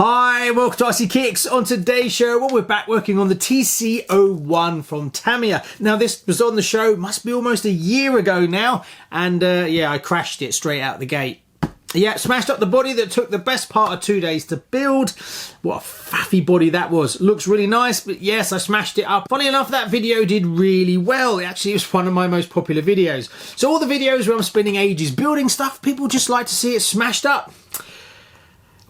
Hi, welcome to RC Kicks. On today's show, well, we're back working on the TC-01 from Tamiya. Now, this was on the show, must be almost a year ago now, and yeah, I crashed it straight out the gate. Yeah, smashed up the body that took the best part of 2 days to build. What a faffy body that was. Looks really nice, but yes, I smashed it up. Funny enough, that video did really well. Actually, it was one of my most popular videos. So all the videos where I'm spending ages building stuff, people just like to see it smashed up.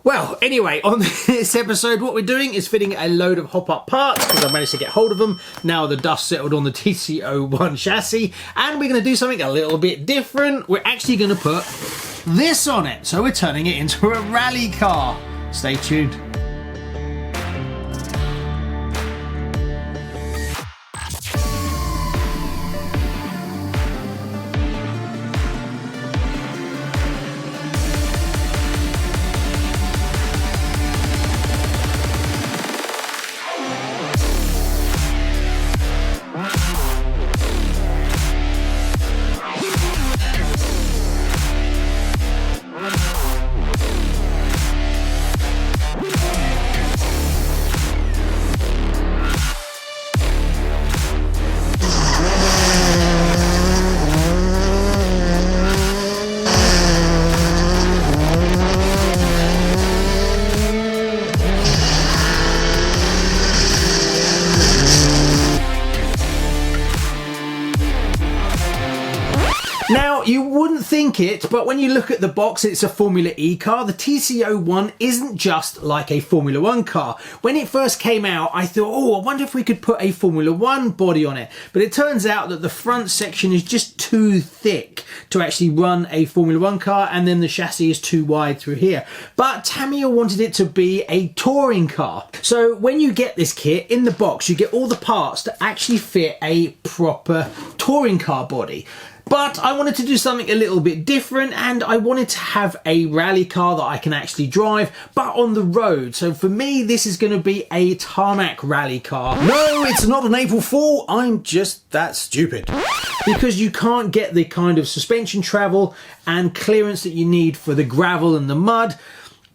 Well, anyway, on this episode, what we're doing is fitting a load of hop-up parts, because I managed to get hold of them. Now the dust settled on the TC-01 chassis, and we're going to do something a little bit different. We're actually going to put this on it, so we're turning it into a rally car. Stay tuned. Now, you wouldn't think it, but when you look at the box, it's a Formula E car. The TC-01 isn't just like a Formula 1 car. When it first came out, I thought, oh, I wonder if we could put a Formula 1 body on it. But it turns out that the front section is just too thick to actually run a Formula 1 car, and then the chassis is too wide through here. But Tamiya wanted it to be a touring car. So when you get this kit, in the box, you get all the parts to actually fit a proper touring car body. But I wanted to do something a little bit different, and I wanted to have a rally car that I can actually drive, but on the road. So for me, this is going to be a tarmac rally car. No, it's not an April Fool. I'm just that stupid. Because you can't get the kind of suspension travel and clearance that you need for the gravel and the mud.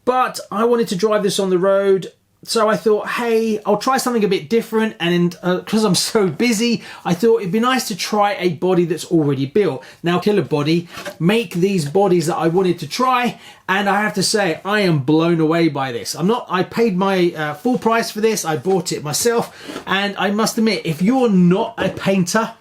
But I wanted to drive this on the road. So I thought, hey, I'll try something a bit different, and because I'm so busy, I thought it'd be nice to try a body that's already built. Now, Killer Body make these bodies that I wanted to try, and I have to say, I am blown away by this. I paid my full price for this, I bought it myself, and I must admit, if you're not a painter,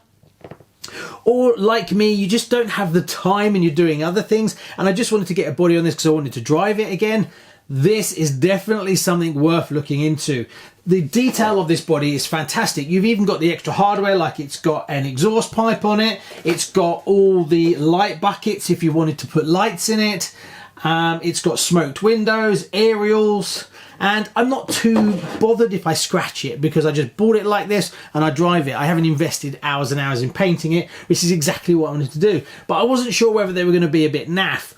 or like me, you just don't have the time and you're doing other things, and I just wanted to get a body on this because I wanted to drive it again, this is definitely something worth looking into. The detail of this body is fantastic. You've even got the extra hardware, like it's got an exhaust pipe on it. It's got all the light buckets if you wanted to put lights in it. It's got smoked windows, aerials, and I'm not too bothered if I scratch it because I just bought it like this and I drive it. I haven't invested hours and hours in painting it, which is exactly what I wanted to do. But I wasn't sure whether they were going to be a bit naff.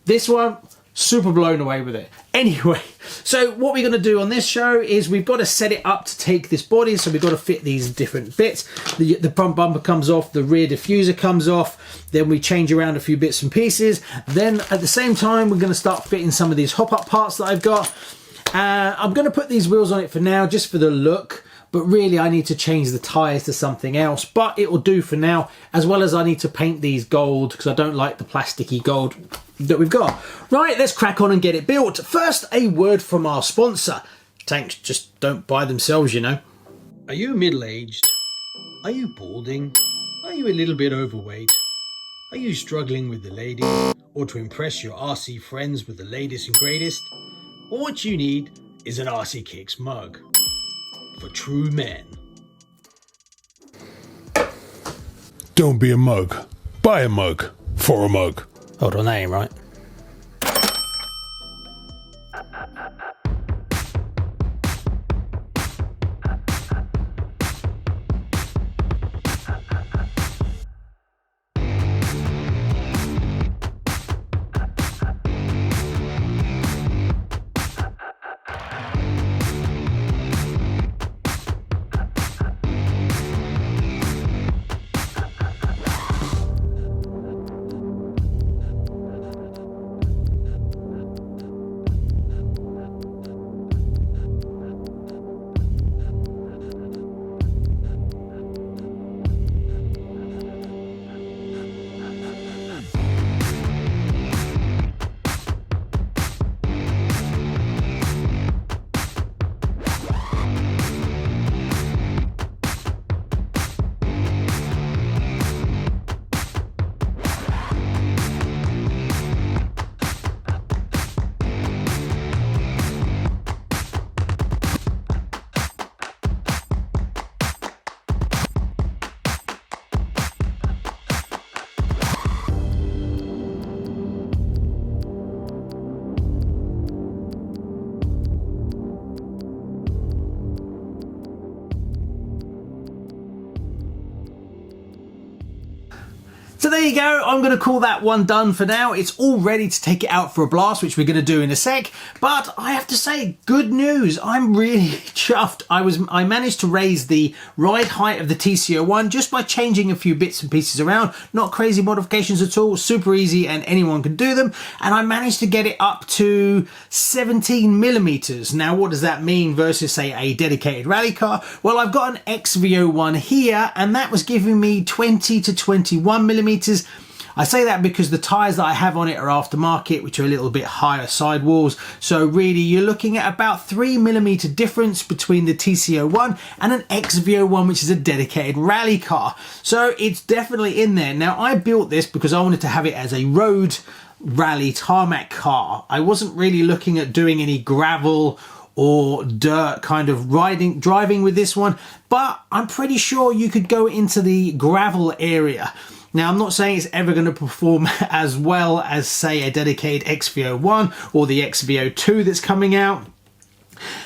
This one, super blown away with it. Anyway, so what we're going to do on this show is we've got to set it up to take this body, so we've got to fit these different bits. The front bumper comes off, the rear diffuser comes off, then we change around a few bits and pieces. Then at the same time, we're going to start fitting some of these hop-up parts that I've got. I'm going to put these wheels on it for now, just for the look. But really, I need to change the tyres to something else. But it will do for now, as well as I need to paint these gold, because I don't like the plasticky gold that we've got. Right, let's crack on and get it built. First, a word from our sponsor. Tanks just don't buy themselves, you know. Are you middle-aged? Are you balding? Are you a little bit overweight? Are you struggling with the ladies? Or to impress your RC friends with the latest and greatest? Well, what you need is an RC Kicks mug. For true men. Don't be a mug. Buy a mug. For a mug. Hold on, that ain't right. there you go. I'm going to call that one done for now. It's all ready to take it out for a blast, which we're going to do in a sec. But I have to say, good news. I'm really chuffed. I managed to raise the ride height of the TC-01 just by changing a few bits and pieces around. Not crazy modifications at all. Super easy and anyone can do them. And I managed to get it up to 17 millimeters. Now, what does that mean versus, say, a dedicated rally car? Well, I've got an XV01 here, and that was giving me 20 to 21 millimeters. I say that because the tyres that I have on it are aftermarket, which are a little bit higher sidewalls. So really, you're looking at about 3 millimeter difference between the TC-01 and an XV01, which is a dedicated rally car. So it's definitely in there. Now, I built this because I wanted to have it as a road rally tarmac car. I wasn't really looking at doing any gravel or dirt kind of driving with this one, but I'm pretty sure you could go into the gravel area. Now, I'm not saying it's ever going to perform as well as, say, a dedicated XV01 or the XV02 that's coming out.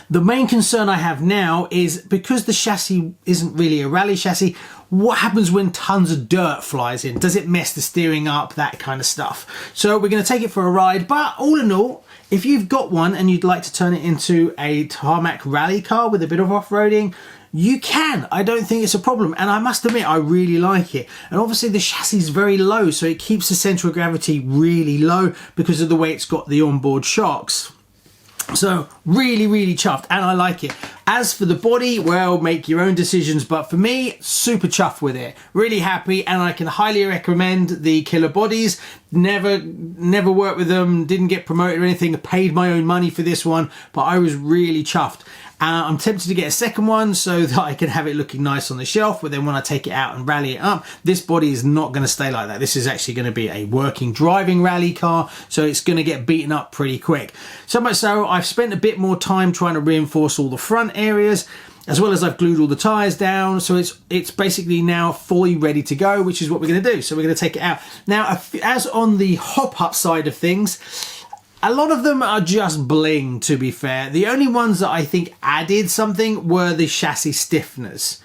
The main concern I have now is because the chassis isn't really a rally chassis, what happens when tons of dirt flies in? Does it mess the steering up? That kind of stuff. So we're going to take it for a ride, but all in all, if you've got one and you'd like to turn it into a tarmac rally car with a bit of off-roading, you can. I don't think it's a problem, and I must admit I really like it. And obviously the chassis is very low, so it keeps the centre of gravity really low because of the way it's got the onboard shocks. So really chuffed, and I like it. As for the body, well, make your own decisions, but for me, super chuffed with it. Really happy, and I can highly recommend the Killer Bodies. Never worked with them, didn't get promoted or anything, paid my own money for this one, but I was really chuffed. I'm tempted to get a second one so that I can have it looking nice on the shelf, but then when I take it out and rally it up, this body is not going to stay like that. This is actually going to be a working driving rally car, so it's going to get beaten up pretty quick. So much so, I've spent a bit more time trying to reinforce all the front areas, as well as I've glued all the tyres down, so it's basically now fully ready to go, which is what we're going to do. So we're going to take it out. Now, as on the hop-up side of things, a lot of them are just bling, to be fair. The only ones that I think added something were the chassis stiffeners.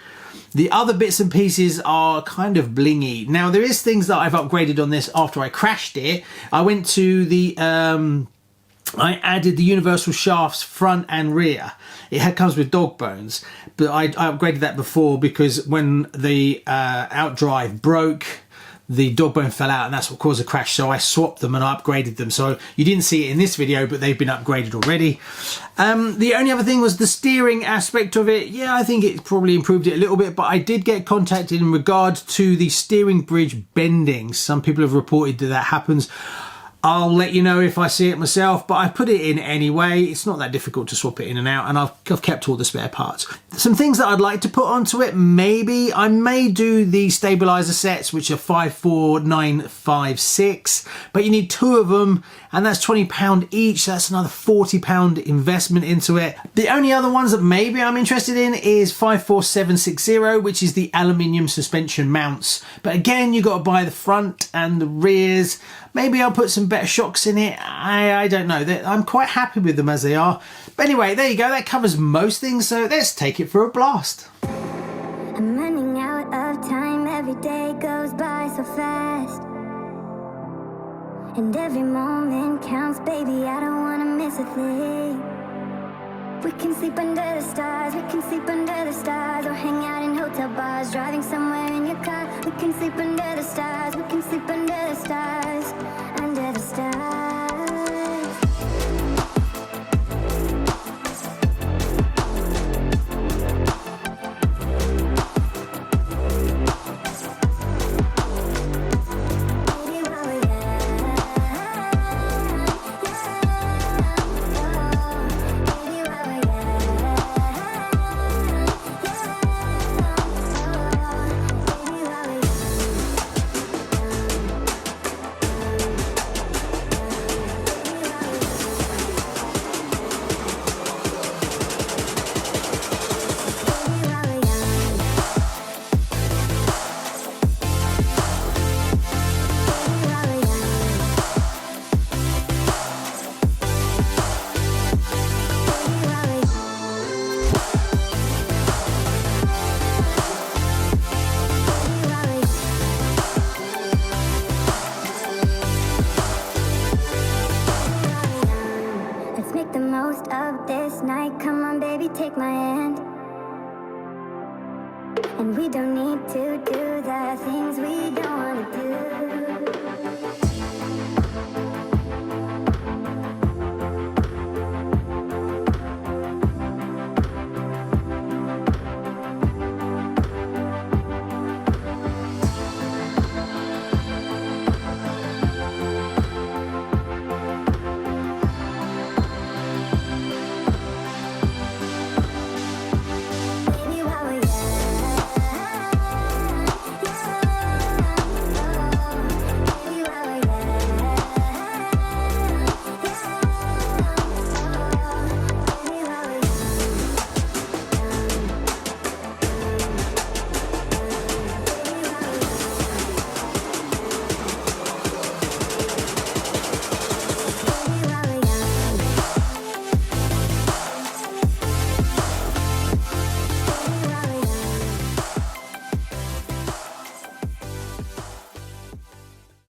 The other bits and pieces are kind of blingy. Now, there is things that I've upgraded on this after I crashed it. I went to the... I added the universal shafts front and rear. It comes with dog bones, but I upgraded that before because when the outdrive broke, the dog bone fell out and that's what caused the crash, so I swapped them and I upgraded them. So you didn't see it in this video, but they've been upgraded already. The only other thing was the steering aspect of it. Yeah, I think it probably improved it a little bit, but I did get contacted in regard to the steering bridge bending. Some people have reported that happens. I'll let you know if I see it myself, but I put it in anyway. It's not that difficult to swap it in and out, and I've kept all the spare parts. Some things that I'd like to put onto it, maybe I may do the stabilizer sets, which are 54956, but you need 2 of them, and that's £20 each. So that's another £40 investment into it. The only other ones that maybe I'm interested in is 54760, which is the aluminium suspension mounts. But again, you got to buy the front and the rears. Maybe I'll put some better shocks in it. I don't know. I'm quite happy with them as they are. But anyway, there you go. That covers most things. So let's take it for a blast. I'm running out of time. Every day goes by so fast. And every moment counts, baby. I don't want to miss a thing. We can sleep under the stars. We can sleep under the stars. Or hang out in hotel bars. Driving somewhere in your car. We can sleep under the stars. We can sleep under the stars. Under the stars. tonight. Come on, baby, take my hand. And we don't need to do the things we don't wanna